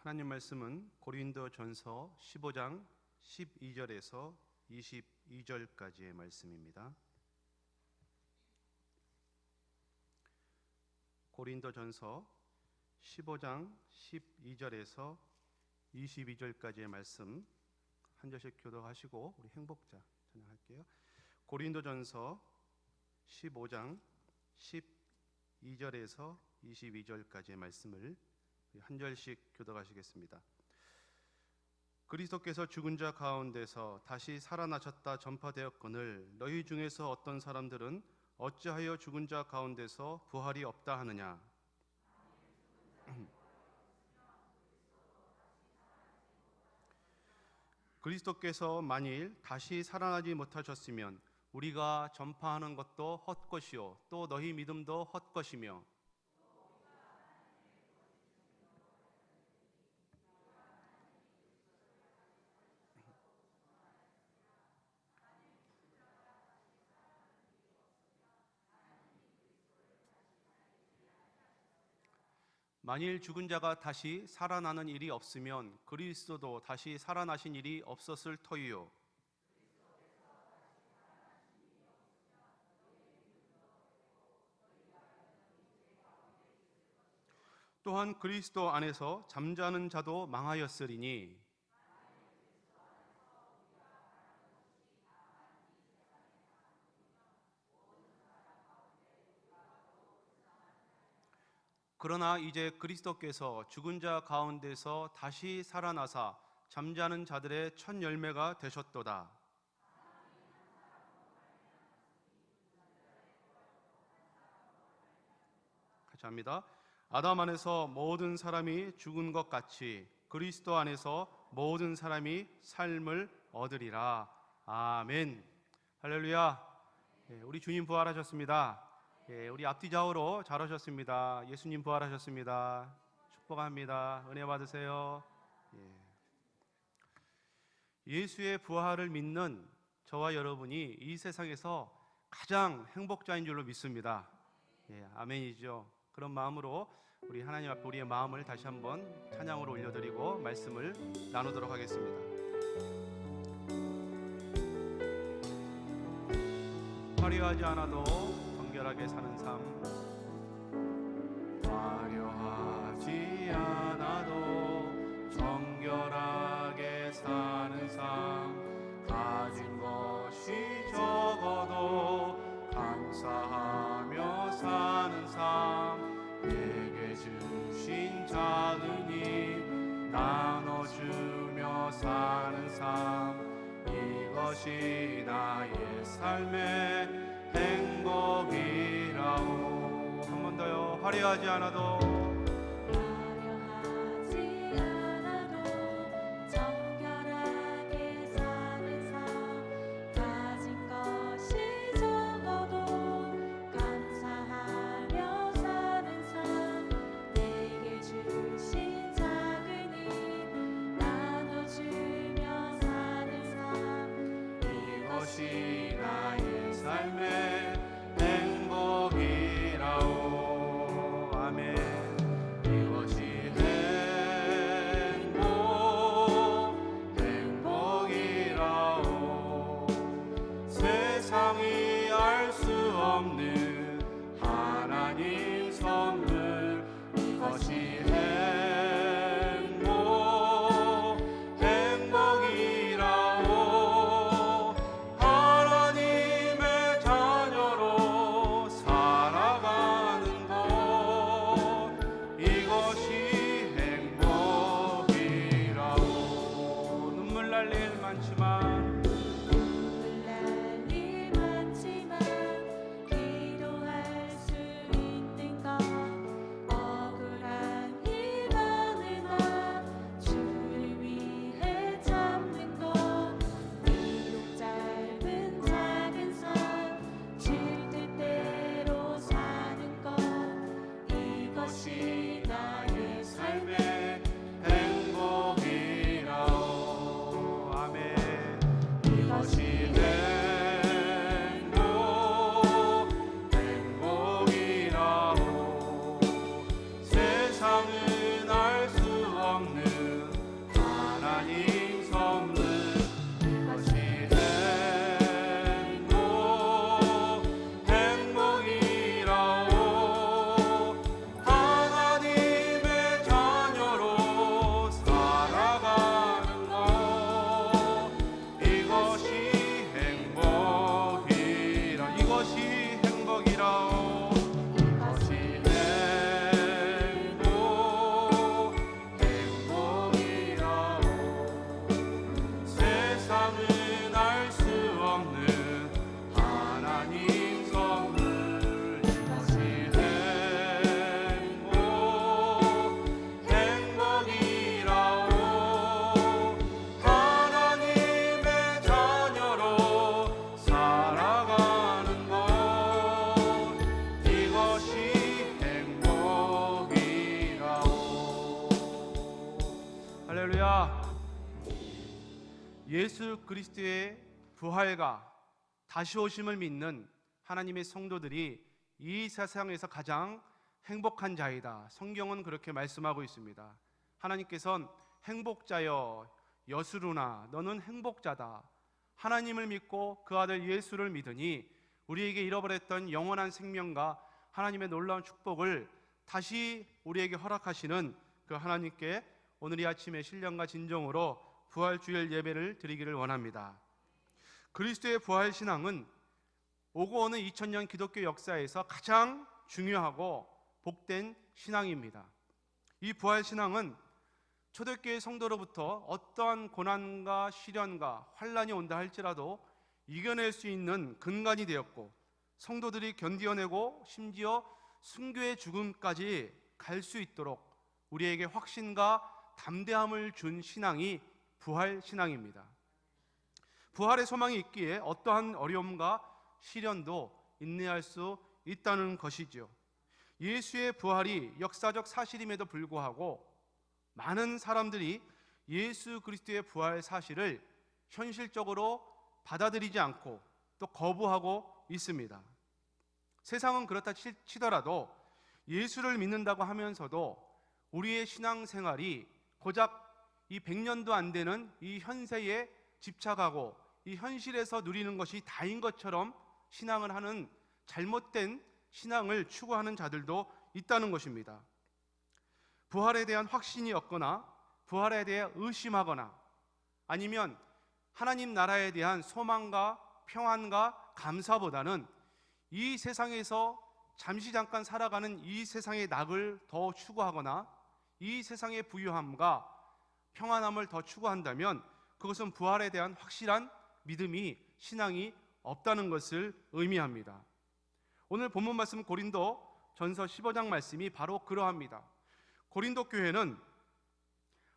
하나님 말씀은 고린도전서 15장 12절에서 22절까지의 말씀입니다. 고린도전서 15장 12절에서 22절까지의 말씀 한 절씩 교독하시고 우리 행복자 찬양할게요. 고린도전서 15장 12절에서 22절까지의 말씀을 한 절씩 교독하시겠습니다. 그리스도께서 죽은 자 가운데서 다시 살아나셨다 전파되었거늘 너희 중에서 어떤 사람들은 어찌하여 죽은 자 가운데서 부활이 없다 하느냐. 그리스도께서 만일 다시 살아나지 못하셨으면 우리가 전파하는 것도 헛것이요 또 너희 믿음도 헛것이며 만일 죽은 자가 다시 살아나는 일이 없으면 그리스도도 다시 살아나신 일이 없었을 터이요. 또한 그리스도 안에서 잠자는 자도 망하였으리니 그러나 이제 그리스도께서 죽은 자 가운데서 다시 살아나사 잠자는 자들의 첫 열매가 되셨도다. 같이 합니다. 아담 안에서 모든 사람이 죽은 것 같이 그리스도 안에서 모든 사람이 삶을 얻으리라. 아멘. 할렐루야. 우리 주님 부활하셨습니다. 우리 앞뒤 좌우로 잘 오셨습니다. 예수님 부활하셨습니다. 축복합니다. 은혜 받으세요. 예수의 부활을 믿는 저와 여러분이 이 세상에서 가장 행복자인 줄로 믿습니다. 아멘이죠. 그런 마음으로 우리 하나님 앞에 우리의 마음을 다시 한번 찬양으로 올려드리고 말씀을 나누도록 하겠습니다. 화려하지 않아도 정결하게 사는 삶, 화려하지 않아도 정결하게 사는 삶, 가진 것이 적어도 감사하며 사는 삶, 내게 주신 작은 힘 나눠주며 사는 삶, 이것이 나의 삶의 행복이라오. 한 번 더요. 화려하지 않아도 정결하게 사는 삶, 가진 것이 적어도 감사하며 사는 삶, 내게 주신 작은 힘 나눠주며 사는 삶, 이것이 나의 삶의 행복이라오. 아멘. 예수 그리스도의 부활과 다시 오심을 믿는 하나님의 성도들이 이 세상에서 가장 행복한 자이다. 성경은 그렇게 말씀하고 있습니다. 하나님께서는 행복자여 여수루나 너는 행복자다. 하나님을 믿고 그 아들 예수를 믿으니 우리에게 잃어버렸던 영원한 생명과 하나님의 놀라운 축복을 다시 우리에게 허락하시는 그 하나님께 오늘 이 아침에 신령과 진정으로 부활 주일 예배를 드리기를 원합니다. 그리스도의 부활 신앙은 오고 오는 2000년 기독교 역사에서 가장 중요하고 복된 신앙입니다. 이 부활 신앙은 초대교회 성도로부터 어떠한 고난과 시련과 환란이 온다 할지라도 이겨낼 수 있는 근간이 되었고, 성도들이 견디어내고 심지어 순교의 죽음까지 갈 수 있도록 우리에게 확신과 담대함을 준 신앙이 부활 신앙입니다. 부활의 소망이 있기에 어떠한 어려움과 시련도 인내할 수 있다는 것이죠. 예수의 부활이 역사적 사실임에도 불구하고 많은 사람들이 예수 그리스도의 부활 사실을 현실적으로 받아들이지 않고 또 거부하고 있습니다. 세상은 그렇다 치더라도 예수를 믿는다고 하면서도 우리의 신앙생활이 고작 이 100년도 안 되는 이 현세에 집착하고 이 현실에서 누리는 것이 다인 것처럼 신앙을 하는 잘못된 신앙을 추구하는 자들도 있다는 것입니다. 부활에 대한 확신이 없거나 부활에 대해 의심하거나 아니면 하나님 나라에 대한 소망과 평안과 감사보다는 이 세상에서 잠시 잠깐 살아가는 이 세상의 낙을 더 추구하거나 이 세상의 부유함과 평안함을 더 추구한다면 그것은 부활에 대한 확실한 믿음이, 신앙이 없다는 것을 의미합니다. 오늘 본문 말씀 고린도 전서 15장 말씀이 바로 그러합니다. 고린도 교회는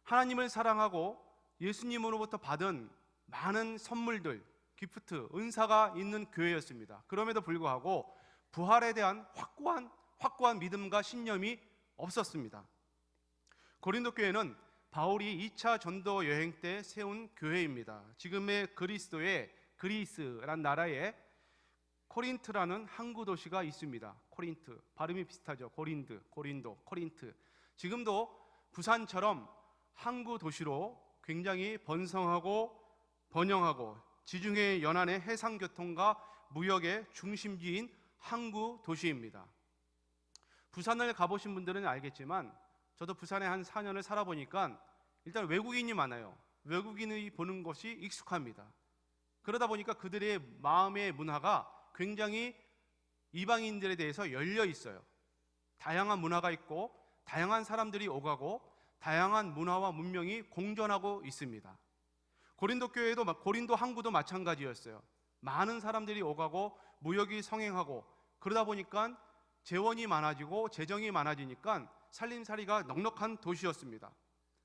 하나님을 사랑하고 예수님으로부터 받은 많은 선물들, 기프트, 은사가 있는 교회였습니다. 그럼에도 불구하고 부활에 대한 확고한 믿음과 신념이 없었습니다. 고린도 교회는 바울이 2차 전도 여행 때 세운 교회입니다. 지금의 그리스라는 나라에 코린트라는 항구 도시가 있습니다. 코린트, 발음이 비슷하죠. 고린도, 코린트. 지금도 부산처럼 항구 도시로 굉장히 번성하고 번영하고 지중해 연안의 해상 교통과 무역의 중심지인 항구 도시입니다. 부산을 가보신 분들은 알겠지만 저도 부산에 한 4년을 살아보니까 일단 외국인이 많아요. 외국인이 보는 것이 익숙합니다. 그러다 보니까 그들의 마음의 문화가 굉장히 이방인들에 대해서 열려 있어요. 다양한 문화가 있고 다양한 사람들이 오가고 다양한 문화와 문명이 공존하고 있습니다. 고린도 교회도 고린도 항구도 마찬가지였어요. 많은 사람들이 오가고 무역이 성행하고 그러다 보니까 재원이 많아지고 재정이 많아지니까 살림살이가 넉넉한 도시였습니다.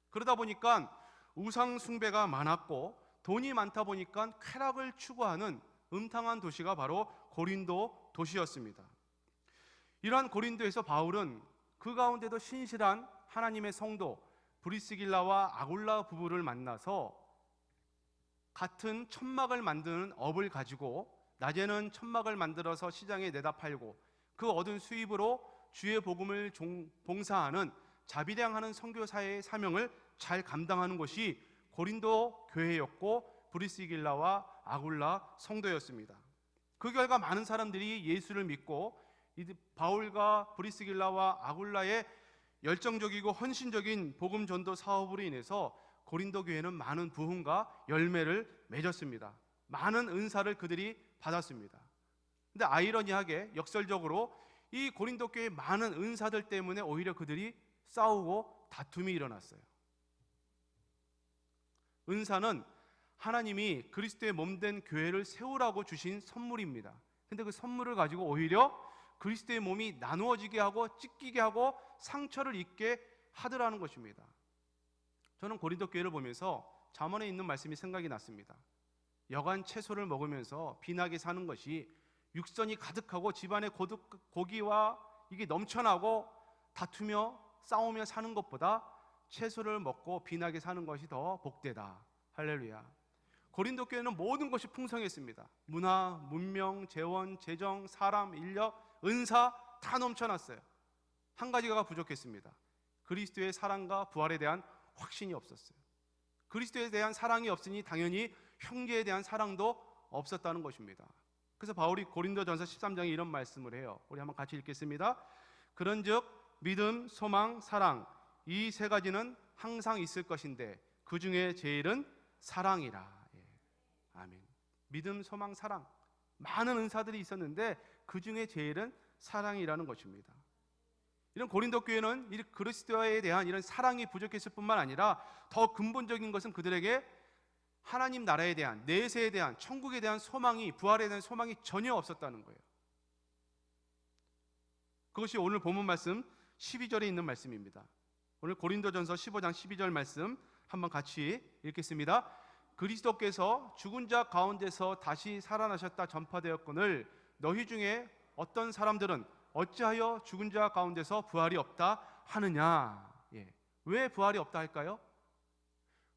그러다 보니까 우상 숭배가 많았고 돈이 많다 보니까 쾌락을 추구하는 음탕한 도시가 바로 고린도 도시였습니다. 이러한 고린도에서 바울은 그 가운데도 신실한 하나님의 성도 브리스길라와 아굴라 부부를 만나서 같은 천막을 만드는 업을 가지고 낮에는 천막을 만들어서 시장에 내다 팔고 그 얻은 수입으로 주의 복음을 봉사하는 자비량하는 선교사의 사명을 잘 감당하는 것이 고린도 교회였고 브리스길라와 아굴라 성도였습니다. 그 결과 많은 사람들이 예수를 믿고 바울과 브리스길라와 아굴라의 열정적이고 헌신적인 복음 전도 사업으로 인해서 고린도 교회는 많은 부흥과 열매를 맺었습니다. 많은 은사를 그들이 받았습니다. 근데 아이러니하게 역설적으로 이 고린도 교회의 많은 은사들 때문에 오히려 그들이 싸우고 다툼이 일어났어요. 은사는 하나님이 그리스도의 몸된 교회를 세우라고 주신 선물입니다. 근데 그 선물을 가지고 오히려 그리스도의 몸이 나누어지게 하고 찢기게 하고 상처를 입게 하더라는 것입니다. 저는 고린도 교회를 보면서 잠언에 있는 말씀이 생각이 났습니다. 여간 채소를 먹으면서 비나게 사는 것이 육선이 가득하고 집안에 고기와 이게 넘쳐나고 다투며 싸우며 사는 것보다 채소를 먹고 비나게 사는 것이 더 복되다. 할렐루야. 고린도 교회는 모든 것이 풍성했습니다. 문화, 문명, 재원, 재정, 사람, 인력, 은사 다 넘쳐났어요. 한 가지가 부족했습니다. 그리스도의 사랑과 부활에 대한 확신이 없었어요. 그리스도에 대한 사랑이 없으니 당연히 형제에 대한 사랑도 없었다는 것입니다. 그래서 바울이 고린도전서 13장에 이런 말씀을 해요. 우리 한번 같이 읽겠습니다. 그런즉 믿음, 소망, 사랑 이 세 가지는 항상 있을 것인데 그 중에 제일은 사랑이라. 예. 아멘. 믿음, 소망, 사랑 많은 은사들이 있었는데 그 중에 제일은 사랑이라는 것입니다. 이런 고린도 교회는 이 그리스도에 대한 이런 사랑이 부족했을 뿐만 아니라 더 근본적인 것은 그들에게 하나님 나라에 대한, 내세에 대한, 천국에 대한 소망이, 부활에 대한 소망이 전혀 없었다는 거예요. 그것이 오늘 본문 말씀 12절에 있는 말씀입니다. 오늘 고린도전서 15장 12절 말씀 한번 같이 읽겠습니다. 그리스도께서 죽은 자 가운데서 다시 살아나셨다 전파되었거늘 너희 중에 어떤 사람들은 어찌하여 죽은 자 가운데서 부활이 없다 하느냐. 예. 왜 부활이 없다 할까요?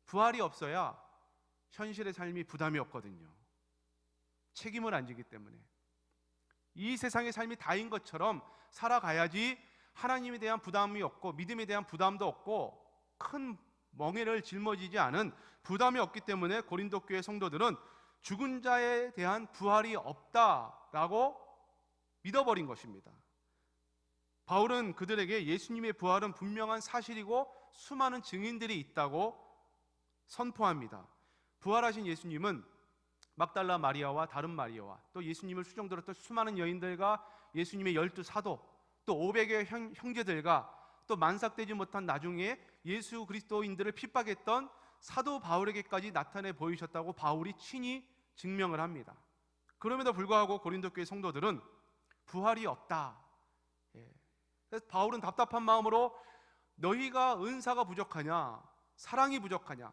부활이 없어야 현실의 삶이 부담이 없거든요. 책임을 안 지기 때문에. 이 세상의 삶이 다인 것처럼 살아가야지 하나님에 대한 부담이 없고 믿음에 대한 부담도 없고 큰 멍에를 짊어지지 않은 부담이 없기 때문에 고린도 교회 성도들은 죽은 자에 대한 부활이 없다라고 믿어버린 것입니다. 바울은 그들에게 예수님의 부활은 분명한 사실이고 수많은 증인들이 있다고 선포합니다. 부활하신 예수님은 막달라 마리아와 다른 마리아와 또 예수님을 수종들었던 수많은 여인들과 예수님의 12사도 또 500의 형제들과 또 만삭되지 못한 나중에 예수 그리스도인들을 핍박했던 사도 바울에게까지 나타내 보이셨다고 바울이 친히 증명을 합니다. 그럼에도 불구하고 고린도 교회 성도들은 부활이 없다. 그래서 바울은 답답한 마음으로 너희가 은사가 부족하냐, 사랑이 부족하냐,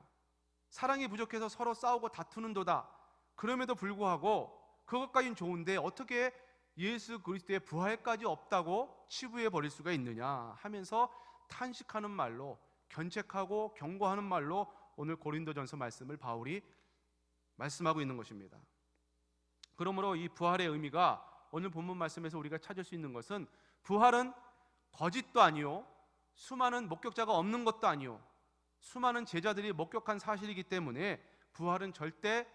사랑이 부족해서 서로 싸우고 다투는도다. 그럼에도 불구하고 그것까지는 좋은데 어떻게 예수 그리스도의 부활까지 없다고 치부해 버릴 수가 있느냐 하면서 탄식하는 말로, 견책하고 경고하는 말로 오늘 고린도전서 말씀을 바울이 말씀하고 있는 것입니다. 그러므로 이 부활의 의미가 오늘 본문 말씀에서 우리가 찾을 수 있는 것은 부활은 거짓도 아니요, 수많은 목격자가 없는 것도 아니요, 수많은 제자들이 목격한 사실이기 때문에 부활은 절대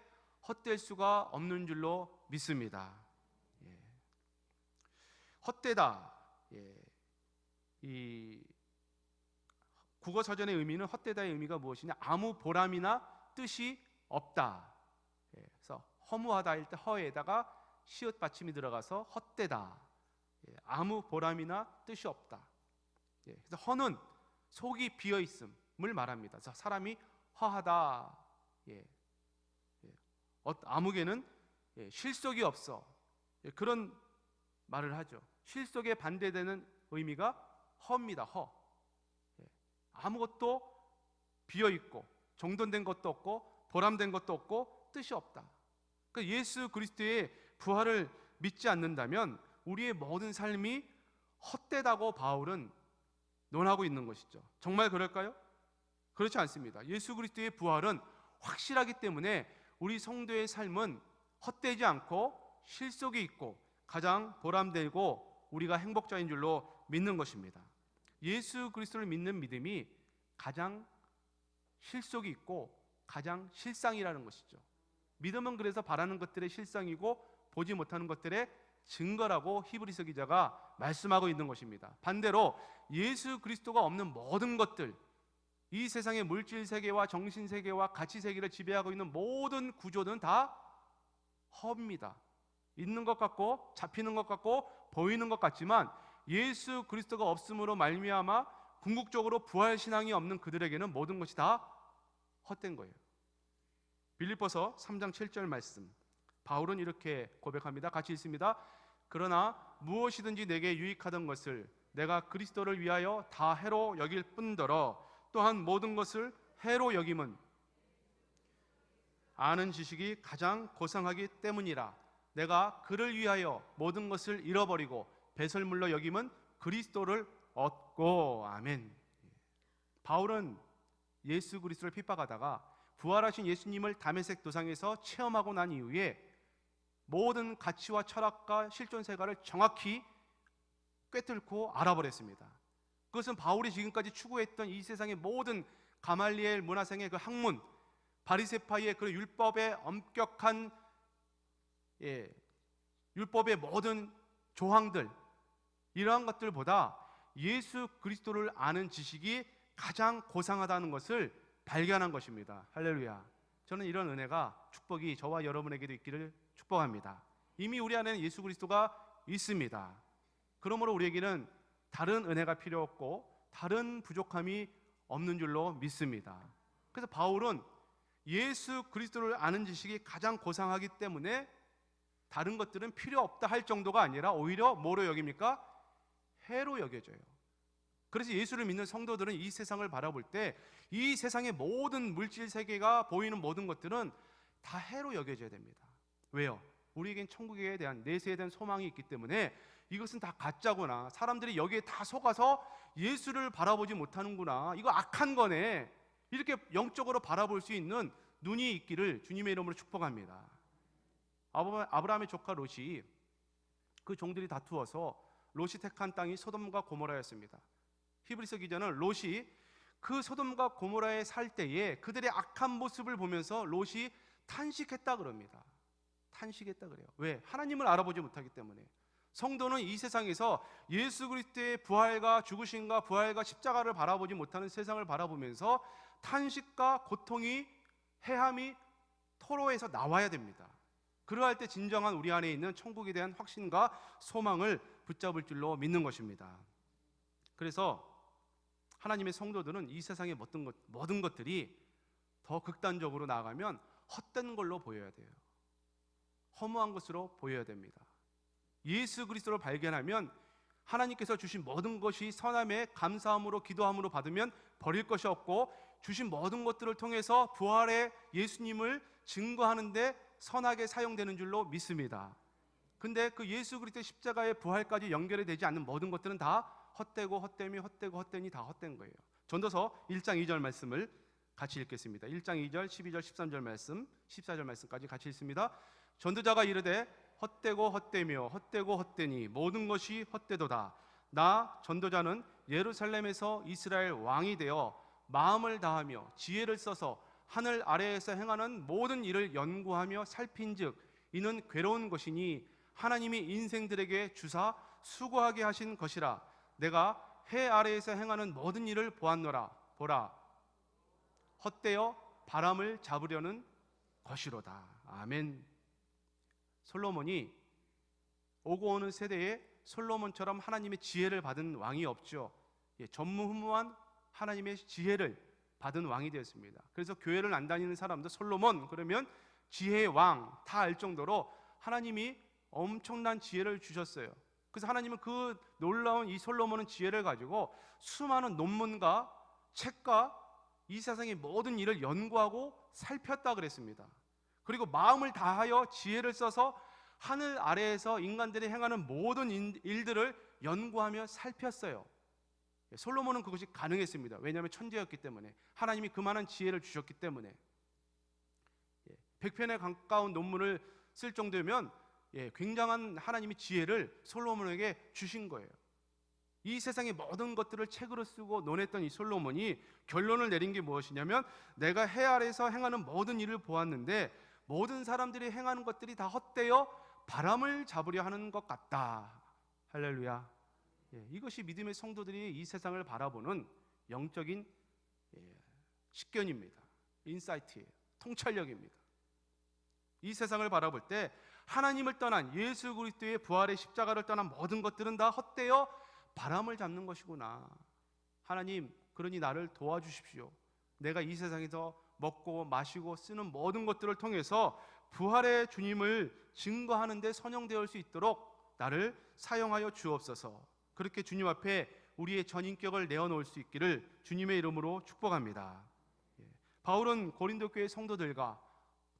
헛될 수가 없는 줄로 믿습니다. 헛되다. 이 국어 사전의 의미는 헛되다의 의미가 무엇이냐? 아무 보람이나 뜻이 없다. 그래서 허무하다 할 때 허에다가 시옷 받침이 들어가서 헛되다. 아무 보람이나 뜻이 없다. 그래서 허는 속이 비어 있음을 말합니다. 그래서 사람이 허하다. 아무개는 실속이 없어. 그런 말을 하죠. 실속에 반대되는 의미가 허입니다. 허. 아무것도 비어 있고 정돈된 것도 없고 보람된 것도 없고 뜻이 없다. 그러니까 예수 그리스도의 부활을 믿지 않는다면 우리의 모든 삶이 헛되다고 바울은 논하고 있는 것이죠. 정말 그럴까요? 그렇지 않습니다. 예수 그리스도의 부활은 확실하기 때문에 우리 성도의 삶은 헛되지 않고 실속이 있고 가장 보람되고 우리가 행복자인 줄로 믿는 것입니다. 예수 그리스도를 믿는 믿음이 가장 실속이 있고 가장 실상이라는 것이죠. 믿음은 그래서 바라는 것들의 실상이고 보지 못하는 것들의 증거라고 히브리서 기자가 말씀하고 있는 것입니다. 반대로 예수 그리스도가 없는 모든 것들, 이 세상의 물질 세계와 정신 세계와 가치 세계를 지배하고 있는 모든 구조는 다 허입니다. 있는 것 같고 잡히는 것 같고 보이는 것 같지만 예수 그리스도가 없음으로 말미암아 궁극적으로 부활 신앙이 없는 그들에게는 모든 것이 다 헛된 거예요. 빌립보서 3장 7절 말씀, 바울은 이렇게 고백합니다. 같이 읽습니다. 그러나 무엇이든지 내게 유익하던 것을 내가 그리스도를 위하여 다 해로 여길 뿐더러 또한 모든 것을 해로 여김은 아는 지식이 가장 고상하기 때문이라. 내가 그를 위하여 모든 것을 잃어버리고 배설물로 여김은 그리스도를 얻고. 아멘. 바울은 예수 그리스도를 핍박하다가 부활하신 예수님을 다메섹 도상에서 체험하고 난 이후에 모든 가치와 철학과 실존세계를 정확히 꿰뚫고 알아버렸습니다. 그것은 바울이 지금까지 추구했던 이 세상의 모든 가말리엘 문화생의 그 학문, 바리새파의 그 율법의 엄격한 율법의 모든 조항들, 이러한 것들보다 예수 그리스도를 아는 지식이 가장 고상하다는 것을 발견한 것입니다. 할렐루야. 저는 이런 은혜가, 축복이 저와 여러분에게도 있기를 축복합니다. 이미 우리 안에는 예수 그리스도가 있습니다. 그러므로 우리에게는 다른 은혜가 필요 없고 다른 부족함이 없는 줄로 믿습니다. 그래서 바울은 예수 그리스도를 아는 지식이 가장 고상하기 때문에 다른 것들은 필요 없다 할 정도가 아니라 오히려 뭐로 여깁니까? 해로 여겨져요. 그래서 예수를 믿는 성도들은 이 세상을 바라볼 때 이 세상의 모든 물질 세계가 보이는 모든 것들은 다 해로 여겨져야 됩니다. 왜요? 우리에겐 천국에 대한, 내세에 대한 소망이 있기 때문에 이것은 다 가짜구나, 사람들이 여기에 다 속아서 예수를 바라보지 못하는구나, 이거 악한 거네, 이렇게 영적으로 바라볼 수 있는 눈이 있기를 주님의 이름으로 축복합니다. 아브라함의 조카 롯이, 그 종들이 다투어서 롯이 택한 땅이 소돔과 고모라였습니다. 히브리서 기자는 롯이 그 소돔과 고모라에 살 때에 그들의 악한 모습을 보면서 롯이 탄식했다 그럽니다. 탄식했다 그래요. 왜? 하나님을 알아보지 못하기 때문에. 성도는 이 세상에서 예수 그리스도의 부활과 죽으심과 부활과 십자가를 바라보지 못하는 세상을 바라보면서 탄식과 고통이, 해함이 토로에서 나와야 됩니다. 그러할 때 진정한 우리 안에 있는 천국에 대한 확신과 소망을 붙잡을 줄로 믿는 것입니다. 그래서 하나님의 성도들은 이 세상의 모든 것들이 더 극단적으로 나아가면 헛된 걸로 보여야 돼요. 허무한 것으로 보여야 됩니다. 예수 그리스도를 발견하면 하나님께서 주신 모든 것이 선함에 감사함으로 기도함으로 받으면 버릴 것이 없고, 주신 모든 것들을 통해서 부활의 예수님을 증거하는데 선하게 사용되는 줄로 믿습니다. 근데 그 예수 그리스도의 십자가의 부활까지 연결이 되지 않는 모든 것들은 다 헛되고 헛되미 헛되고 헛되니 다 헛된 거예요. 전도서 1장 2절 말씀을 같이 읽겠습니다. 1장 2절, 12절, 13절 말씀, 14절 말씀까지 같이 읽습니다. 전도자가 이르되 헛되고 헛되며 헛되고 헛되니 모든 것이 헛되도다. 나 전도자는 예루살렘에서 이스라엘 왕이 되어 마음을 다하며 지혜를 써서 하늘 아래에서 행하는 모든 일을 연구하며 살핀즉 이는 괴로운 것이니 하나님이 인생들에게 주사 수고하게 하신 것이라. 내가 해 아래에서 행하는 모든 일을 보았노라. 보라, 헛되어 바람을 잡으려는 것이로다. 아멘. 솔로몬이 오고 오는 세대에 솔로몬처럼 하나님의 지혜를 받은 왕이 없죠. 전무후무한 하나님의 지혜를 받은 왕이 되었습니다. 그래서 교회를 안 다니는 사람도 솔로몬 그러면 지혜의 왕 다 알 정도로 하나님이 엄청난 지혜를 주셨어요. 그래서 하나님은 그 놀라운 이 솔로몬은 지혜를 가지고 수많은 논문과 책과 이 세상의 모든 일을 연구하고 살폈다 그랬습니다. 그리고 마음을 다하여 지혜를 써서 하늘 아래에서 인간들이 행하는 모든 일들을 연구하며 살폈어요. 솔로몬은 그것이 가능했습니다. 왜냐하면 천재였기 때문에, 하나님이 그만한 지혜를 주셨기 때문에. 100편에 가까운 논문을 쓸 정도면 굉장한 하나님의 지혜를 솔로몬에게 주신 거예요. 이 세상의 모든 것들을 책으로 쓰고 논했던 이 솔로몬이 결론을 내린 게 무엇이냐면, 내가 해 아래에서 행하는 모든 일을 보았는데 모든 사람들이 행하는 것들이 다 헛되어 바람을 잡으려 하는 것 같다. 할렐루야. 이것이 믿음의 성도들이 이 세상을 바라보는 영적인 식견입니다. 인사이트예요. 통찰력입니다. 이 세상을 바라볼 때 하나님을 떠난, 예수 그리스도의 부활의 십자가를 떠난 모든 것들은 다 헛되어 바람을 잡는 것이구나. 하나님, 그러니 나를 도와주십시오. 내가 이 세상에서 먹고 마시고 쓰는 모든 것들을 통해서 부활의 주님을 증거하는 데 선용되어 수 있도록 나를 사용하여 주옵소서. 그렇게 주님 앞에 우리의 전인격을 내어놓을 수 있기를 주님의 이름으로 축복합니다. 바울은 고린도 교회 성도들과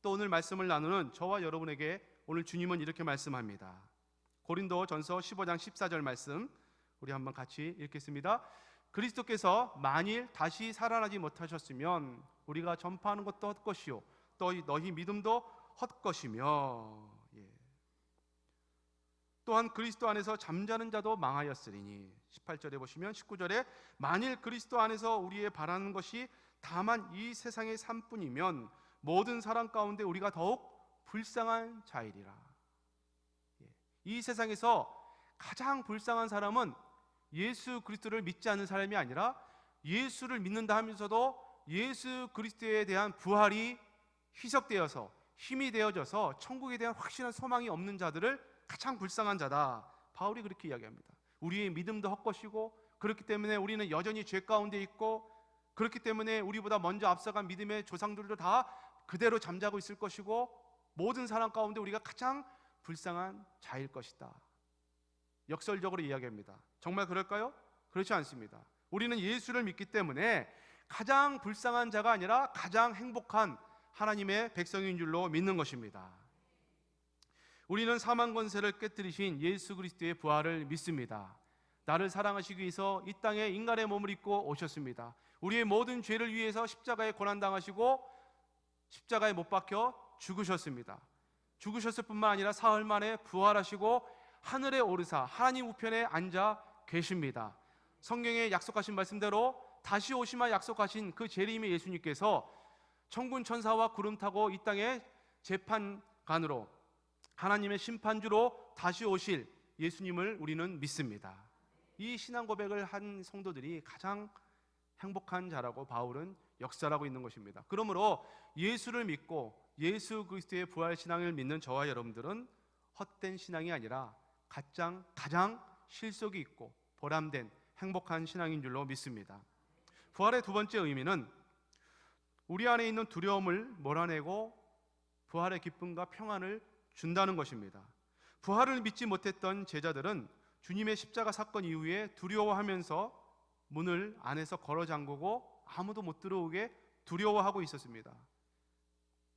또 오늘 말씀을 나누는 저와 여러분에게 오늘 주님은 이렇게 말씀합니다. 고린도 전서 15장 14절 말씀 우리 한번 같이 읽겠습니다. 그리스도께서 만일 다시 살아나지 못하셨으면 우리가 전파하는 것도 헛것이요 또 너희 믿음도 헛것이며, 또한 그리스도 안에서 잠자는 자도 망하였으리니. 18절에 보시면 19절에 만일 그리스도 안에서 우리의 바라는 것이 다만 이 세상의 삶뿐이면 모든 사람 가운데 우리가 더욱 불쌍한 자이리라. 이 세상에서 가장 불쌍한 사람은 예수 그리스도를 믿지 않는 사람이 아니라 예수를 믿는다 하면서도 예수 그리스도에 대한 부활이 희석되어서 힘이 되어져서 천국에 대한 확실한 소망이 없는 자들을 가장 불쌍한 자다. 바울이 그렇게 이야기합니다. 우리의 믿음도 헛것이고, 그렇기 때문에 우리는 여전히 죄 가운데 있고, 그렇기 때문에 우리보다 먼저 앞서간 믿음의 조상들도 다 그대로 잠자고 있을 것이고, 모든 사람 가운데 우리가 가장 불쌍한 자일 것이다. 역설적으로 이야기합니다. 정말 그럴까요? 그렇지 않습니다. 우리는 예수를 믿기 때문에 가장 불쌍한 자가 아니라 가장 행복한 하나님의 백성인 줄로 믿는 것입니다. 우리는 사망 권세를 깨뜨리신 예수 그리스도의 부활을 믿습니다. 나를 사랑하시기 위해서 이 땅에 인간의 몸을 입고 오셨습니다. 우리의 모든 죄를 위해서 십자가에 고난당하시고 십자가에 못 박혀 죽으셨습니다. 죽으셨을 뿐만 아니라 사흘 만에 부활하시고 하늘에 오르사 하나님 우편에 앉아 계십니다. 성경에 약속하신 말씀대로 다시 오시마 약속하신 그 재림의 예수님께서 천군 천사와 구름 타고 이 땅에 재판관으로 하나님의 심판주로 다시 오실 예수님을 우리는 믿습니다. 이 신앙 고백을 한 성도들이 가장 행복한 자라고 바울은 역설하고 있는 것입니다. 그러므로 예수를 믿고 예수 그리스도의 부활 신앙을 믿는 저와 여러분들은 헛된 신앙이 아니라 가장 실속이 있고 보람된 행복한 신앙인 줄로 믿습니다. 부활의 두 번째 의미는 우리 안에 있는 두려움을 몰아내고 부활의 기쁨과 평안을 준다는 것입니다. 부활을 믿지 못했던 제자들은 주님의 십자가 사건 이후에 두려워하면서 문을 안에서 걸어 잠그고 아무도 못 들어오게 두려워하고 있었습니다.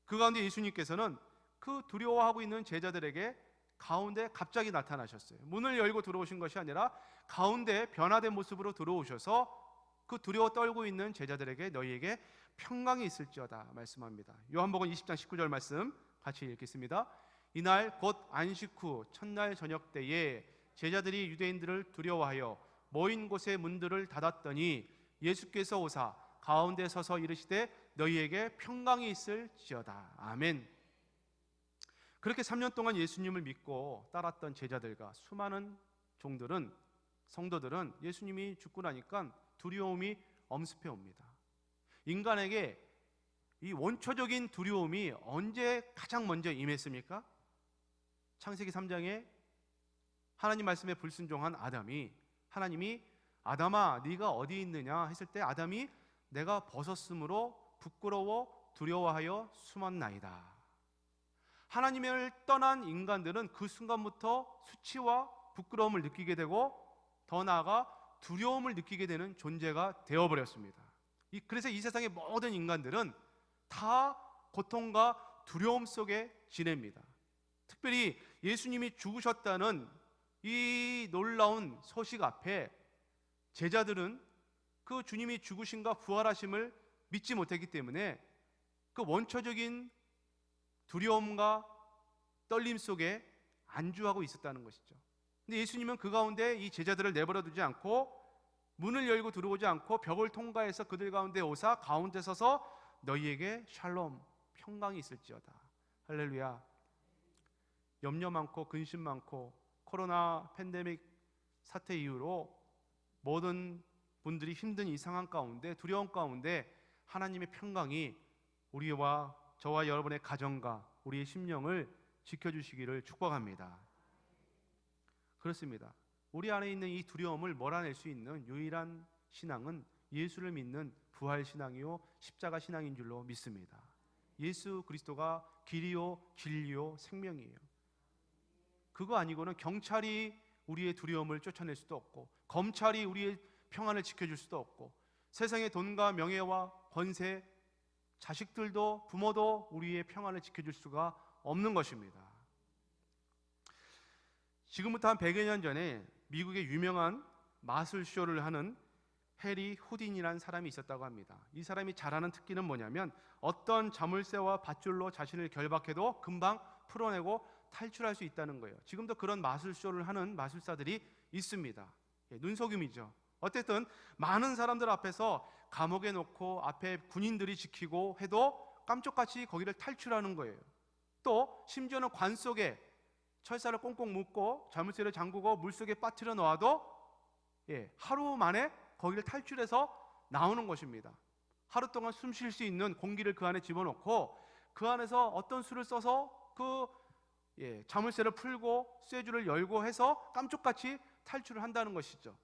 그 가운데 예수님께서는 그 두려워하고 있는 제자들에게 가운데 갑자기 나타나셨어요. 문을 열고 들어오신 것이 아니라 가운데 변화된 모습으로 들어오셔서 그 두려워 떨고 있는 제자들에게 너희에게 평강이 있을지어다 말씀합니다. 요한복음 20장 19절 말씀 같이 읽겠습니다. 이날 곧 안식 후 첫날 저녁 때에 제자들이 유대인들을 두려워하여 모인 곳의 문들을 닫았더니 예수께서 오사 가운데 서서 이르시되 너희에게 평강이 있을지어다. 아멘. 그렇게 3년 동안 예수님을 믿고 따랐던 제자들과 수많은 성도들은 예수님이 죽고 나니까 두려움이 엄습해 옵니다. 인간에게 이 원초적인 두려움이 언제 가장 먼저 임했습니까? 창세기 3장에 하나님 말씀에 불순종한 아담이 하나님이 아담아 네가 어디 있느냐 했을 때 아담이 내가 벗었으므로 부끄러워 두려워하여 숨었나이다. 하나님을 떠난 인간들은 그 순간부터 수치와 부끄러움을 느끼게 되고 더 나아가 두려움을 느끼게 되는 존재가 되어버렸습니다. 그래서 이 세상의 모든 인간들은 다 고통과 두려움 속에 지냅니다. 특별히 예수님이 죽으셨다는 이 놀라운 소식 앞에 제자들은 그 주님이 죽으심과 부활하심을 믿지 못했기 때문에 그 원초적인 두려움과 떨림 속에 안주하고 있었다는 것이죠. 근데 예수님은 그 가운데 이 제자들을 내버려 두지 않고 문을 열고 들어오지 않고 벽을 통과해서 그들 가운데 오사 가운데 서서 너희에게 샬롬 평강이 있을지어다. 할렐루야. 염려 많고 근심 많고 코로나 팬데믹 사태 이후로 모든 분들이 힘든 이 상황 가운데 두려움 가운데 하나님의 평강이 우리와 저와 여러분의 가정과 우리의 심령을 지켜주시기를 축복합니다. 그렇습니다. 우리 안에 있는 이 두려움을 몰아낼 수 있는 유일한 신앙은 예수를 믿는 부활 신앙이요 십자가 신앙인 줄로 믿습니다. 예수 그리스도가 길이요 진리요 생명이에요. 그거 아니고는 경찰이 우리의 두려움을 쫓아낼 수도 없고 검찰이 우리의 평안을 지켜줄 수도 없고 세상의 돈과 명예와 권세, 자식들도 부모도 우리의 평안을 지켜줄 수가 없는 것입니다. 지금부터 한 100여 년 전에 미국의 유명한 마술쇼를 하는 해리 후딘이라는 사람이 있었다고 합니다. 이 사람이 잘하는 특기는 뭐냐면 어떤 자물쇠와 밧줄로 자신을 결박해도 금방 풀어내고 탈출할 수 있다는 거예요. 지금도 그런 마술쇼를 하는 마술사들이 있습니다. 눈속임이죠. 어쨌든 많은 사람들 앞에서 감옥에 놓고 앞에 군인들이 지키고 해도 깜짝같이 거기를 탈출하는 거예요. 또 심지어는 관 속에 철사를 꽁꽁 묶고 자물쇠를 잠그고 물속에 빠뜨려 놓아도 하루 만에 거기를 탈출해서 나오는 것입니다. 하루 동안 숨 쉴 수 있는 공기를 그 안에 집어넣고 그 안에서 어떤 수를 써서 그 자물쇠를 풀고 쇠줄을 열고 해서 깜짝같이 탈출을 한다는 것이죠.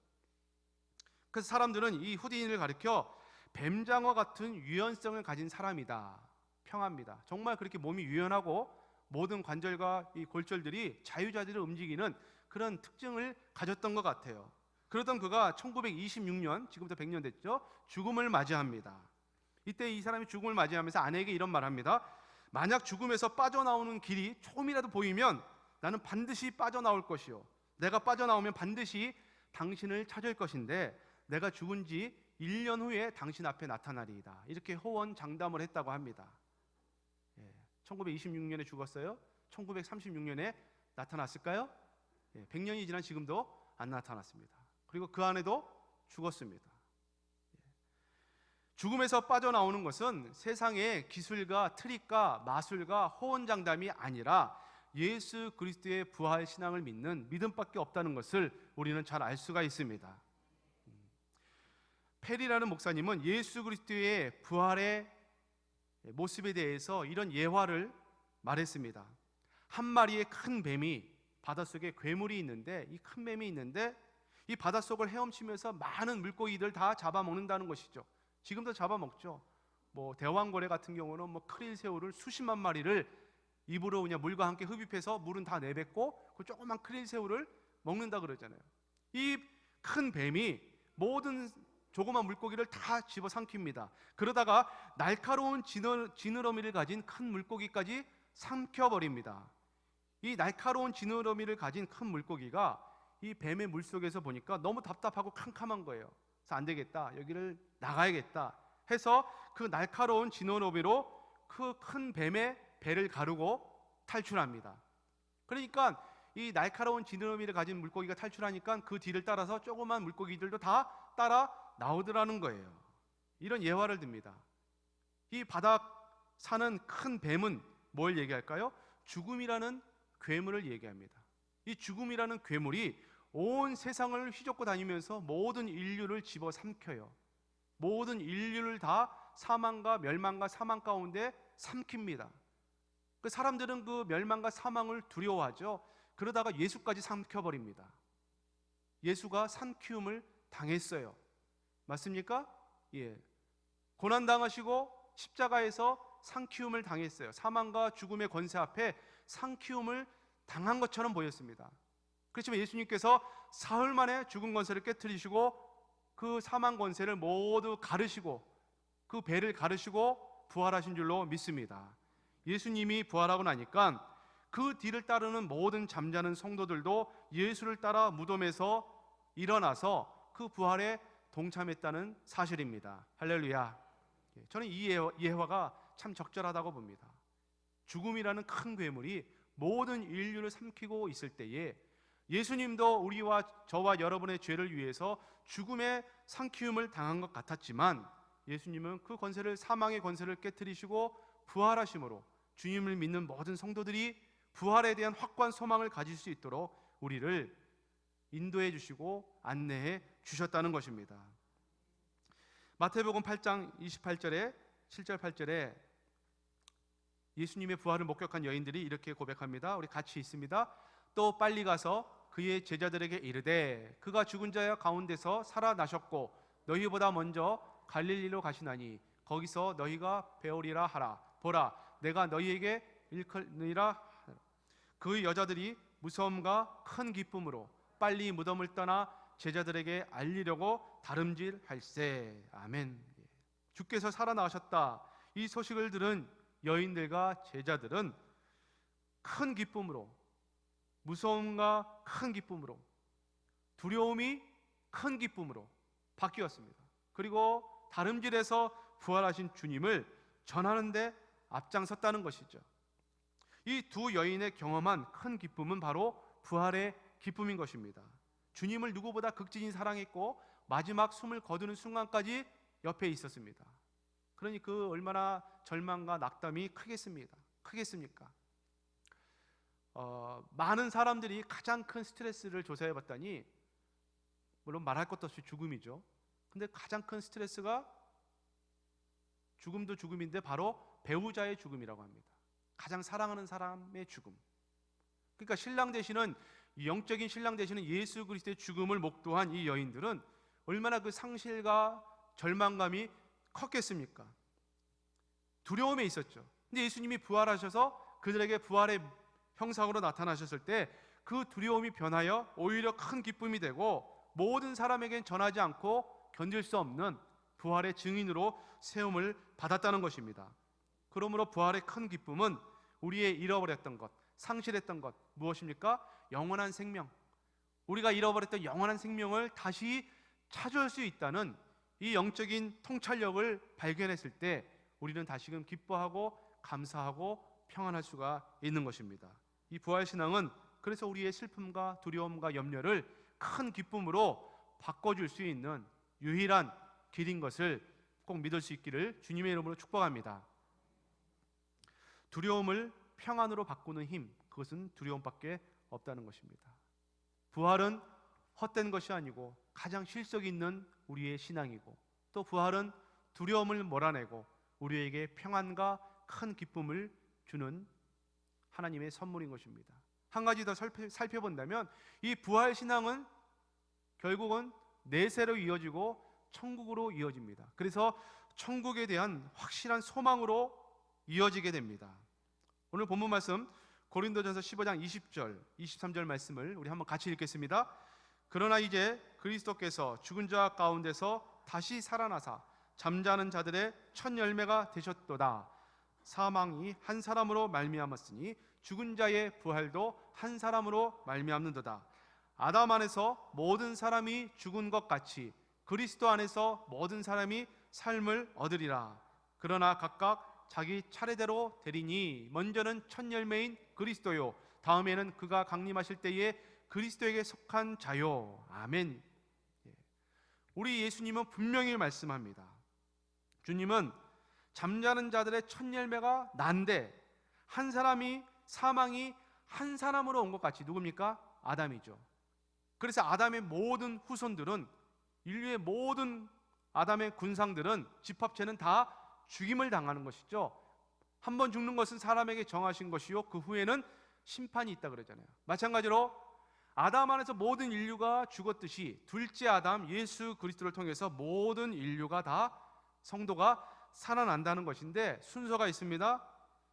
그래서 사람들은 이 후딘을 가리켜 뱀장어 같은 유연성을 가진 사람이다, 평합니다. 정말 그렇게 몸이 유연하고 모든 관절과 이 골절들이 자유자재로 움직이는 그런 특징을 가졌던 것 같아요. 그러던 그가 1926년, 지금부터 100년 됐죠, 죽음을 맞이합니다. 이때 이 사람이 죽음을 맞이하면서 아내에게 이런 말을 합니다. 만약 죽음에서 빠져나오는 길이 조금이라도 보이면 나는 반드시 빠져나올 것이요, 내가 빠져나오면 반드시 당신을 찾을 것인데 내가 죽은 지 1년 후에 당신 앞에 나타나리이다, 이렇게 호언장담을 했다고 합니다. 1926년에 죽었어요. 1936년에 나타났을까요? 100년이 지난 지금도 안 나타났습니다. 그리고 그 안에도 죽었습니다. 죽음에서 빠져나오는 것은 세상의 기술과 트릭과 마술과 호언장담이 아니라 예수 그리스도의 부활 신앙을 믿는 믿음밖에 없다는 것을 우리는 잘 알 수가 있습니다. 페리라는 목사님은 예수 그리스도의 부활의 모습에 대해서 이런 예화를 말했습니다. 한 마리의 큰 뱀이, 바닷속에 괴물이 있는데, 이 큰 뱀이 있는데 이 바닷속을 헤엄치면서 많은 물고기들 다 잡아먹는다는 것이죠. 지금도 잡아먹죠. 대왕고래 같은 경우는 크릴 새우를 수십만 마리를 입으로 그냥 물과 함께 흡입해서 물은 다 내뱉고 그 조그만 크릴 새우를 먹는다 그러잖아요. 이 큰 뱀이 모든 조그만 물고기를 다 집어삼킵니다. 그러다가 날카로운 지느러미를 가진 큰 물고기까지 삼켜버립니다. 이 날카로운 지느러미를 가진 큰 물고기가 이 뱀의 물속에서 보니까 너무 답답하고 캄캄한 거예요. 그래서 안 되겠다, 여기를 나가야겠다 해서 그 날카로운 지느러미로 그 큰 뱀의 배를 가르고 탈출합니다. 그러니까 이 날카로운 지느러미를 가진 물고기가 탈출하니까 그 뒤를 따라서 조그만 물고기들도 다 따라 나오더라는 거예요. 이런 예화를 듭니다. 이 바닥 사는 큰 뱀은 뭘 얘기할까요? 죽음이라는 괴물을 얘기합니다. 이 죽음이라는 괴물이 온 세상을 휘젓고 다니면서 모든 인류를 집어삼켜요. 모든 인류를 다 사망과 멸망과 사망 가운데 삼킵니다. 그 사람들은 그 멸망과 사망을 두려워하죠. 그러다가 예수까지 삼켜버립니다. 예수가 삼키움을 당했어요. 맞습니까? 고난당하시고 십자가에서 상키움을 당했어요. 사망과 죽음의 권세 앞에 상키움을 당한 것처럼 보였습니다. 그렇지만 예수님께서 사흘 만에 죽은 권세를 깨트리시고 그 사망 권세를 모두 가르시고 그 배를 가르시고 부활하신 줄로 믿습니다. 예수님이 부활하고 나니까 그 뒤를 따르는 모든 잠자는 성도들도 예수를 따라 무덤에서 일어나서 그 부활에 동참했다는 사실입니다. 할렐루야. 저는 이 예화가 참 적절하다고 봅니다. 죽음이라는 큰 괴물이 모든 인류를 삼키고 있을 때에 예수님도 우리와 저와 여러분의 죄를 위해서 죽음의 삼키움을 당한 것 같았지만 예수님은 그 권세를, 사망의 권세를 깨트리시고 부활하심으로 주님을 믿는 모든 성도들이 부활에 대한 확고한 소망을 가질 수 있도록 우리를 인도해 주시고 안내해 주셨다는 것입니다. 마태복음 8장 28절에 7절 8절에 예수님의 부활을 목격한 여인들이 이렇게 고백합니다. 우리 같이 있습니다. 또 빨리 가서 그의 제자들에게 이르되 그가 죽은 자 가운데서 살아나셨고 너희보다 먼저 갈릴리로 가시나니 거기서 너희가 배우리라 하라. 보라, 내가 너희에게 일컬으리라. 그 여자들이 무서움과 큰 기쁨으로 빨리 무덤을 떠나 제자들에게 알리려고 다름질할세. 아멘. 주께서 살아나셨다, 이 소식을 들은 여인들과 제자들은 큰 기쁨으로, 무서움과 큰 기쁨으로, 두려움이 큰 기쁨으로 바뀌었습니다. 그리고 다름질해서 부활하신 주님을 전하는데 앞장섰다는 것이죠. 이 두 여인의 경험한 큰 기쁨은 바로 부활의 기쁨인 것입니다. 주님을 누구보다 극진히 사랑했고 마지막 숨을 거두는 순간까지 옆에 있었습니다. 그러니 그 얼마나 절망과 낙담이 크겠습니까? 많은 사람들이 가장 큰 스트레스를 조사해 봤더니, 물론 말할 것도 없이 죽음이죠. 근데 가장 큰 스트레스가 죽음도 죽음인데 바로 배우자의 죽음이라고 합니다. 가장 사랑하는 사람의 죽음. 그러니까 신랑 되시는, 영적인 신랑 되시는 예수 그리스도의 죽음을 목도한 이 여인들은 얼마나 그 상실과 절망감이 컸겠습니까? 두려움에 있었죠. 근데 예수님이 부활하셔서 그들에게 부활의 형상으로 나타나셨을 때 그 두려움이 변하여 오히려 큰 기쁨이 되고 모든 사람에겐 전하지 않고 견딜 수 없는 부활의 증인으로 세움을 받았다는 것입니다. 그러므로 부활의 큰 기쁨은 우리의 잃어버렸던 것, 상실했던 것, 무엇입니까? 영원한 생명. 우리가 잃어버렸던 영원한 생명을 다시 찾을 수 있다는 이 영적인 통찰력을 발견했을 때 우리는 다시금 기뻐하고 감사하고 평안할 수가 있는 것입니다. 이 부활신앙은 그래서 우리의 슬픔과 두려움과 염려를 큰 기쁨으로 바꿔줄 수 있는 유일한 길인 것을 꼭 믿을 수 있기를 주님의 이름으로 축복합니다. 두려움을 평안으로 바꾸는 힘, 그것은 두려움밖에 없다는 것입니다. 부활은 헛된 것이 아니고 가장 실속 있는 우리의 신앙이고, 또 부활은 두려움을 몰아내고 우리에게 평안과 큰 기쁨을 주는 하나님의 선물인 것입니다. 한 가지 더 살펴본다면 이 부활 신앙은 결국은 내세로 이어지고 천국으로 이어집니다. 그래서 천국에 대한 확실한 소망으로 이어지게 됩니다. 오늘 본문 말씀 고린도전서 15장 20절, 23절 말씀을 우리 한번 같이 읽겠습니다. 그러나 이제 그리스도께서 죽은 자 가운데서 다시 살아나사 잠자는 자들의 첫 열매가 되셨도다. 사망이 한 사람으로 말미암았으니 죽은 자의 부활도 한 사람으로 말미암는도다. 아담 안에서 모든 사람이 죽은 것 같이 그리스도 안에서 모든 사람이 삶을 얻으리라. 그러나 각각 자기 차례대로 되리니 먼저는 첫 열매인 그리스도요, 다음에는 그가 강림하실 때에 그리스도에게 속한 자요. 아멘. 우리 예수님은 분명히 말씀합니다. 주님은 잠자는 자들의 첫 열매가 난데 한 사람이, 사망이 한 사람으로 온 것 같이, 누굽니까? 아담이죠. 그래서 아담의 모든 후손들은, 인류의 모든 아담의 군상들은, 집합체는 다 죽임을 당하는 것이죠. 한 번 죽는 것은 사람에게 정하신 것이요, 그 후에는 심판이 있다 그러잖아요. 마찬가지로 아담 안에서 모든 인류가 죽었듯이 둘째 아담 예수 그리스도를 통해서 모든 인류가 다, 성도가 살아난다는 것인데 순서가 있습니다.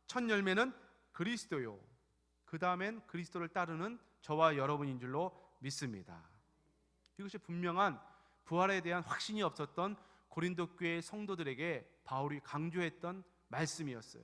첫 열매는 그리스도요, 그 다음엔 그리스도를 따르는 저와 여러분인 줄로 믿습니다. 이것이 분명한 부활에 대한 확신이 없었던 고린도 교회 성도들에게 바울이 강조했던 말씀이었어요.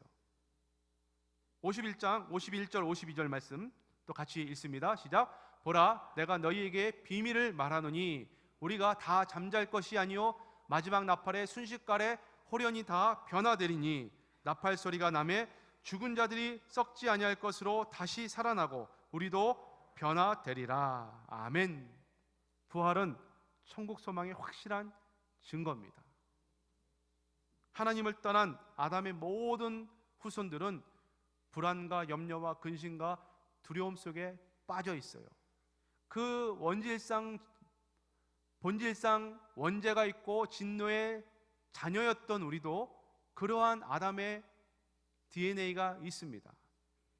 51장 51절 52절 말씀 또 같이 읽습니다. 시작. 보라, 내가 너희에게 비밀을 말하노니 우리가 다 잠잘 것이 아니요 마지막 나팔의 순식간에 호련히 다 변화되리니 나팔 소리가 나매 죽은 자들이 썩지 아니할 것으로 다시 살아나고 우리도 변화되리라. 아멘. 부활은 천국 소망의 확실한 증거입니다. 하나님을 떠난 아담의 모든 후손들은 불안과 염려와 근심과 두려움 속에 빠져 있어요. 그 본질상 원죄가 있고 진노의 자녀였던 우리도 그러한 아담의 DNA가 있습니다.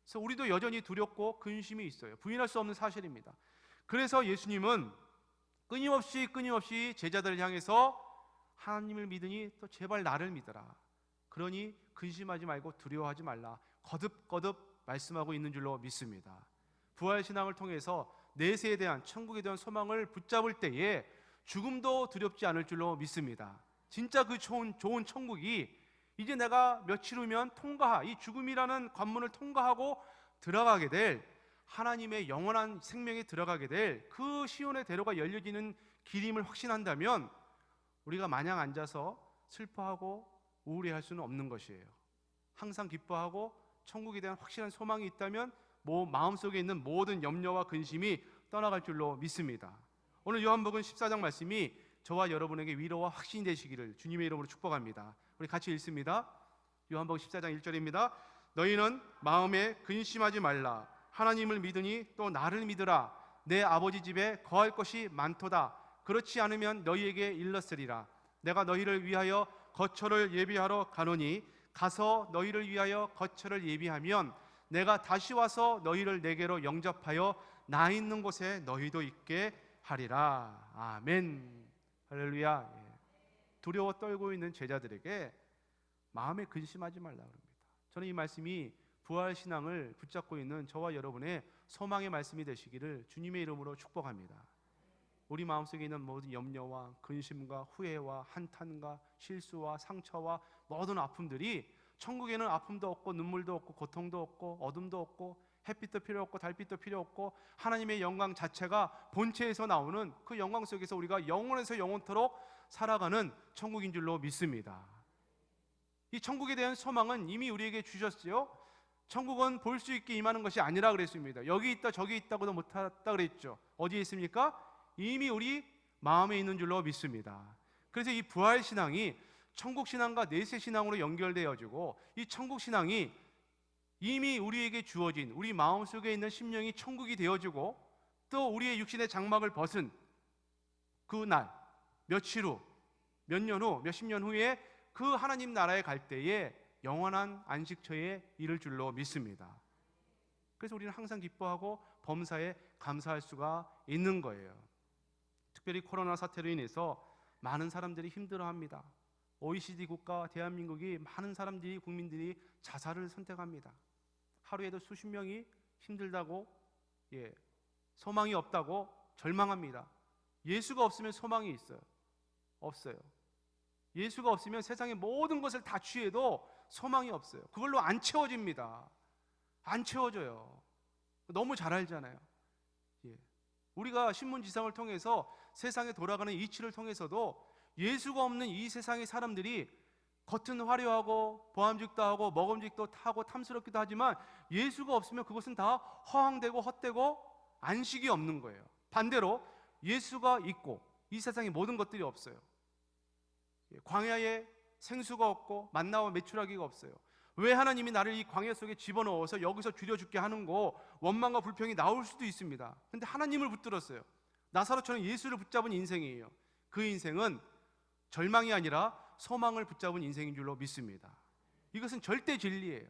그래서 우리도 여전히 두렵고 근심이 있어요. 부인할 수 없는 사실입니다. 그래서 예수님은 끊임없이 제자들을 향해서 하나님을 믿으니 또 제발 나를 믿어라. 그러니 근심하지 말고 두려워하지 말라. 거듭거듭 말씀하고 있는 줄로 믿습니다. 부활신앙을 통해서 내세에 대한, 천국에 대한 소망을 붙잡을 때에 죽음도 두렵지 않을 줄로 믿습니다. 진짜 그 좋은 천국이 이제 내가 며칠 후면 이 죽음이라는 관문을 통과하고 들어가게 될, 하나님의 영원한 생명에 들어가게 될 그 시온의 대로가 열려지는 길임을 확신한다면 우리가 마냥 앉아서 슬퍼하고 우울해할 수는 없는 것이에요. 항상 기뻐하고 천국에 대한 확실한 소망이 있다면 마음속에 있는 모든 염려와 근심이 떠나갈 줄로 믿습니다. 오늘 요한복음 14장 말씀이 저와 여러분에게 위로와 확신이 되시기를 주님의 이름으로 축복합니다. 우리 같이 읽습니다. 요한복음 14장 1절입니다. 너희는 마음에 근심하지 말라. 하나님을 믿으니 또 나를 믿으라. 내 아버지 집에 거할 것이 많도다. 그렇지 않으면 너희에게 일렀으리라. 내가 너희를 위하여 거처를 예비하러 가노니 가서 너희를 위하여 거처를 예비하면 내가 다시 와서 너희를 내게로 영접하여 나 있는 곳에 너희도 있게 하리라. 아멘. 할렐루야. 두려워 떨고 있는 제자들에게 마음에 근심하지 말라 그럽니다. 저는 이 말씀이 부활 신앙을 붙잡고 있는 저와 여러분의 소망의 말씀이 되시기를 주님의 이름으로 축복합니다. 우리 마음속에 있는 모든 염려와 근심과 후회와 한탄과 실수와 상처와 모든 아픔들이, 천국에는 아픔도 없고 눈물도 없고 고통도 없고 어둠도 없고 햇빛도 필요 없고 달빛도 필요 없고 하나님의 영광 자체가 본체에서 나오는 그 영광 속에서 우리가 영원에서 영원토록 살아가는 천국인 줄로 믿습니다. 이 천국에 대한 소망은 이미 우리에게 주셨어요. 천국은 볼 수 있게 임하는 것이 아니라 그랬습니다. 여기 있다 저기 있다고도 못했다 그랬죠. 어디에 있습니까? 이미 우리 마음에 있는 줄로 믿습니다. 그래서 이 부활 신앙이 천국 신앙과 내세 신앙으로 연결되어지고, 이 천국 신앙이 이미 우리에게 주어진 우리 마음속에 있는 심령이 천국이 되어지고, 또 우리의 육신의 장막을 벗은 그 날, 며칠 후, 몇 년 후, 몇십 년 후에 그 하나님 나라에 갈 때에 영원한 안식처에 이를 줄로 믿습니다. 그래서 우리는 항상 기뻐하고 범사에 감사할 수가 있는 거예요. 특별히 코로나 사태로 인해서 많은 사람들이 힘들어합니다. OECD 국가 대한민국이 많은 사람들이, 국민들이 자살을 선택합니다. 하루에도 수십 명이 힘들다고, 소망이 없다고 절망합니다. 예수가 없으면 소망이 있어요? 없어요. 예수가 없으면 세상의 모든 것을 다 취해도 소망이 없어요. 그걸로 안 채워집니다. 안 채워져요. 너무 잘 알잖아요. 우리가 신문지상을 통해서 세상에 돌아가는 이치를 통해서도 예수가 없는 이 세상의 사람들이 겉은 화려하고 보암직도 하고 먹음직도 하고 탐스럽기도 하지만 예수가 없으면 그것은 다 허황되고 헛되고 안식이 없는 거예요. 반대로 예수가 있고 이 세상의 모든 것들이 없어요. 광야에 생수가 없고 만나와 메추라기가 없어요. 왜 하나님이 나를 이 광야 속에 집어넣어서 여기서 죽여 죽게 하는 거, 원망과 불평이 나올 수도 있습니다. 근데 하나님을 붙들었어요. 나사로처럼 예수를 붙잡은 인생이에요. 그 인생은 절망이 아니라 소망을 붙잡은 인생인 줄로 믿습니다. 이것은 절대 진리예요.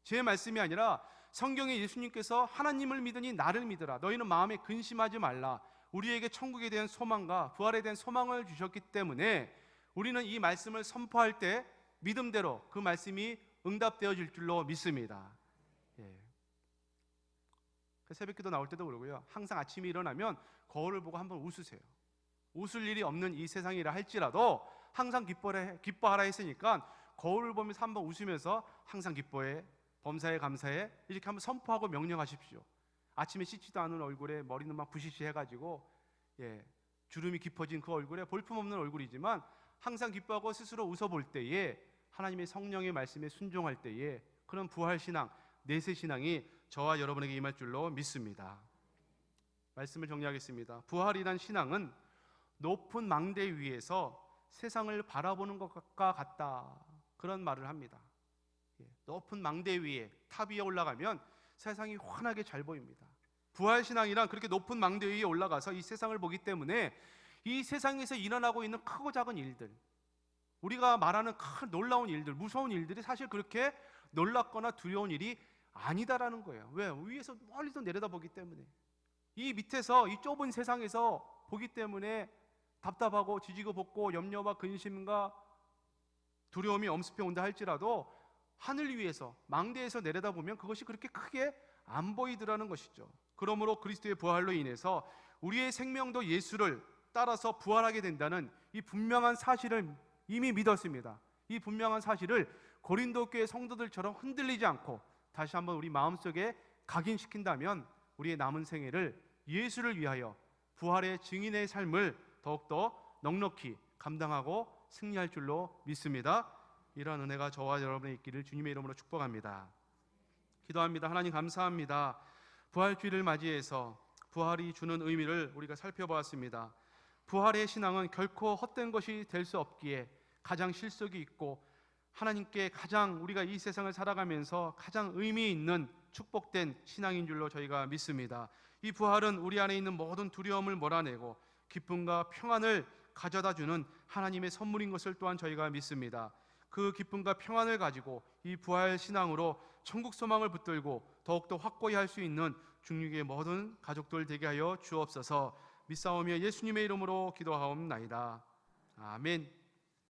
제 말씀이 아니라 성경에 예수님께서 하나님을 믿으니 나를 믿으라. 너희는 마음에 근심하지 말라. 우리에게 천국에 대한 소망과 부활에 대한 소망을 주셨기 때문에 우리는 이 말씀을 선포할 때 믿음대로 그 말씀이 응답되어질 줄로 믿습니다. 새벽기도 나올 때도 그러고요. 항상 아침에 일어나면 거울을 보고 한번 웃으세요. 웃을 일이 없는 이 세상이라 할지라도 항상 기뻐하라 했으니까 거울을 보면서 한번 웃으면서 항상 기뻐해, 범사에 감사해, 이렇게 한번 선포하고 명령하십시오. 아침에 씻지도 않은 얼굴에 머리는 막 부시시 해가지고 주름이 깊어진 그 얼굴에 볼품없는 얼굴이지만 항상 기뻐하고 스스로 웃어볼 때에 하나님의 성령의 말씀에 순종할 때에 그런 부활신앙, 내세신앙이 저와 여러분에게 임할 줄로 믿습니다. 말씀을 정리하겠습니다. 부활이란 신앙은 높은 망대 위에서 세상을 바라보는 것과 같다, 그런 말을 합니다. 높은 망대 위에, 탑 위에 올라가면 세상이 환하게 잘 보입니다. 부활신앙이란 그렇게 높은 망대 위에 올라가서 이 세상을 보기 때문에 이 세상에서 일어나고 있는 크고 작은 일들, 우리가 말하는 큰 놀라운 일들, 무서운 일들이 사실 그렇게 놀랍거나 두려운 일이 아니다라는 거예요. 왜? 위에서 멀리서 내려다보기 때문에. 이 밑에서 이 좁은 세상에서 보기 때문에 답답하고 지지고 볶고 염려와 근심과 두려움이 엄습해 온다 할지라도 하늘 위에서 망대에서 내려다보면 그것이 그렇게 크게 안 보이더라는 것이죠. 그러므로 그리스도의 부활로 인해서 우리의 생명도 예수를 따라서 부활하게 된다는 이 분명한 사실을 이미 믿었습니다. 이 분명한 사실을 고린도 교회 성도들처럼 흔들리지 않고 다시 한번 우리 마음속에 각인시킨다면 우리의 남은 생애를 예수를 위하여 부활의 증인의 삶을 더욱더 넉넉히 감당하고 승리할 줄로 믿습니다. 이러한 은혜가 저와 여러분의 있기를 주님의 이름으로 축복합니다. 기도합니다. 하나님 감사합니다. 부활주의를 맞이해서 부활이 주는 의미를 우리가 살펴보았습니다. 부활의 신앙은 결코 헛된 것이 될 수 없기에 가장 실속이 있고 하나님께 가장 우리가 이 세상을 살아가면서 가장 의미 있는 축복된 신앙인 줄로 저희가 믿습니다. 이 부활은 우리 안에 있는 모든 두려움을 몰아내고 기쁨과 평안을 가져다 주는 하나님의 선물인 것을 또한 저희가 믿습니다. 그 기쁨과 평안을 가지고 이 부활 신앙으로 천국 소망을 붙들고 더욱더 확고히 할 수 있는 중육의 모든 가족들 되게 하여 주옵소서. 믿사오며 예수님의 이름으로 기도하옵나이다. 아멘.